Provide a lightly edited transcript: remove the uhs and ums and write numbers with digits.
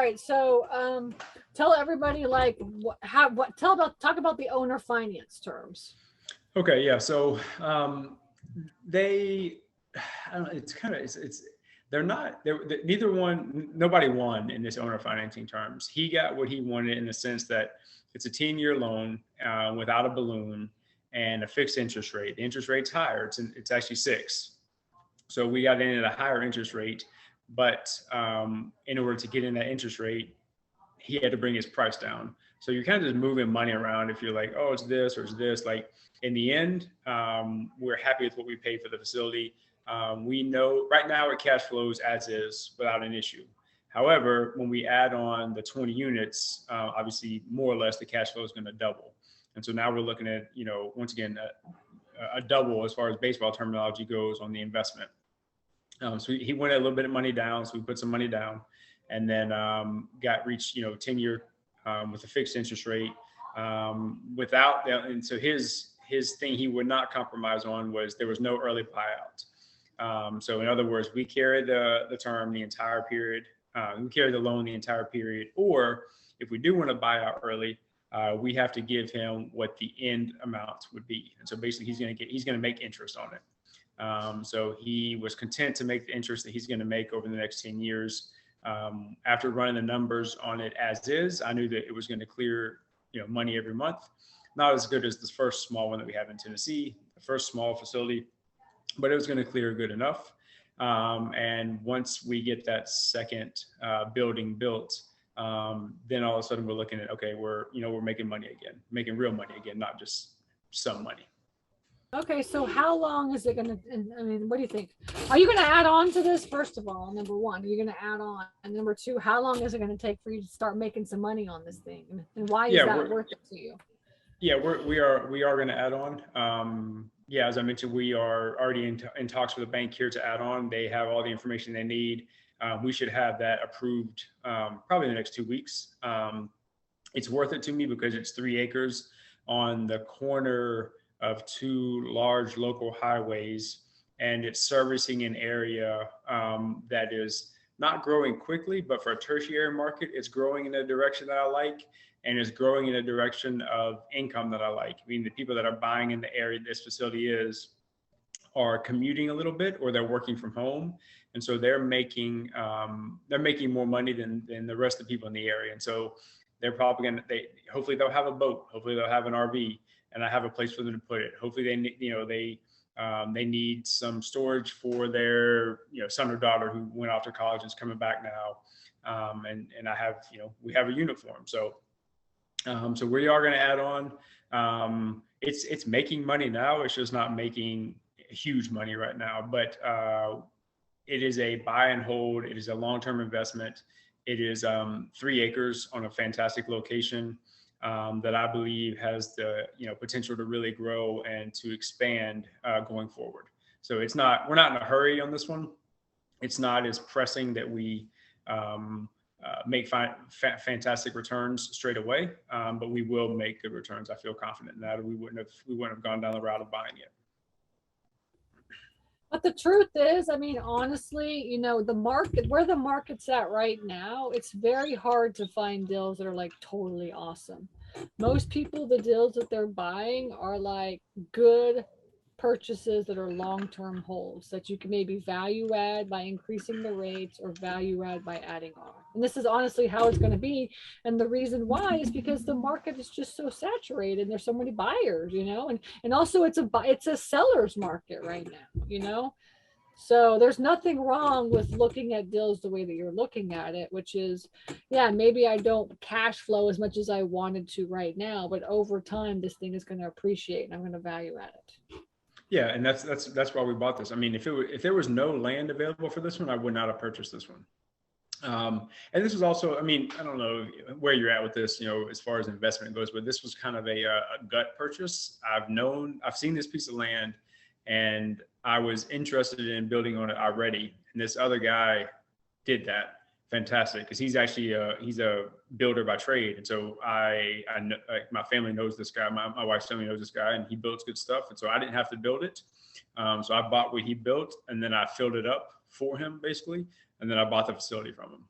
right. So, tell everybody like talk about the owner finance terms. Okay, yeah. So they, I don't know, it's kind of it's they're not neither one, nobody won in this owner financing terms. He got what he wanted in the sense that it's a 10-year loan without a balloon and a fixed interest rate. The interest rate's higher. It's actually 6. So we got in at a higher interest rate, but in order to get in that interest rate, he had to bring his price down. So you're kind of just moving money around. If you're like, oh, it's this or it's this, like in the end, we're happy with what we paid for the facility. We know right now it cash flows as is without an issue. However, when we add on the 20 units, obviously more or less the cash flow is going to double. And so now we're looking at, once again, a double as far as baseball terminology goes on the investment. So he went a little bit of money down. So we put some money down and then reached 10-year with a fixed interest rate without that. And so his thing he would not compromise on was there was no early buyout. So in other words, we carried the term the entire period. We carried the loan the entire period. Or if we do want to buy out early, we have to give him what the end amount would be. And so basically he's going to make interest on it. So he was content to make the interest that he's going to make over the next 10 years. After running the numbers on it as is, I knew that it was going to clear, money every month. Not as good as the first small one that we have in Tennessee, the first small facility, but it was going to clear good enough. And once we get that second building built, then all of a sudden we're looking at, okay, we're making money again, making real money again, not just some money. Okay, so how long is it going to, I mean, what do you think? Are you going to add on to this? First of all, number one, are you going to add on? And number two, how long is it going to take for you to start making some money on this thing? And why is that worth it to you? Yeah, we are going to add on. Yeah, as I mentioned, we are already in talks with a bank here to add on. They have all the information they need. We should have that approved probably in the next 2 weeks. It's worth it to me because it's 3 acres on the corner of 2 large local highways, and it's servicing an area that is not growing quickly, but for a tertiary market, it's growing in a direction that I like, and is growing in a direction of income that I like. I mean, the people that are buying in the area this facility are commuting a little bit, or they're working from home, and so they're making more money than the rest of the people in the area. And so they're probably hopefully they'll have a boat, hopefully they'll have an RV, and I have a place for them to put it. Hopefully they need some storage for their son or daughter who went off to college and is coming back now, and I have we have a uniform. So we are going to add on. It's making money now. It's just not making huge money right now, but it is a buy and hold. It is a long-term investment. It is 3 acres on a fantastic location. That I believe has the potential to really grow and to expand going forward. So we're not in a hurry on this one. It's not as pressing that we make fantastic returns straight away, but we will make good returns. I feel confident in that, or we wouldn't have gone down the route of buying it. But the truth is, I mean, honestly, the market, where the market's at right now, it's very hard to find deals that are like totally awesome. Most people, the deals that they're buying are like good purchases that are long-term holds that you can maybe value add by increasing the rates or value add by adding on. And this is honestly how it's going to be. And the reason why is because the market is just so saturated. And there's so many buyers, and also it's a seller's market right now, So there's nothing wrong with looking at deals the way that you're looking at it, which is, yeah, maybe I don't cash flow as much as I wanted to right now, but over time, this thing is going to appreciate and I'm going to value add it. Yeah, and that's why we bought this. I mean, if there was no land available for this one, I would not have purchased this one. And this was also, I mean, I don't know where you're at with this, as far as investment goes, but this was kind of a gut purchase. I've seen this piece of land, and I was interested in building on it already. And this other guy did that. Fantastic. Because he's actually he's a builder by trade. And so I know, like, my family knows this guy. My wife's family knows this guy, and he builds good stuff. And so I didn't have to build it. So I bought what he built, and then I filled it up for him basically. And then I bought the facility from him.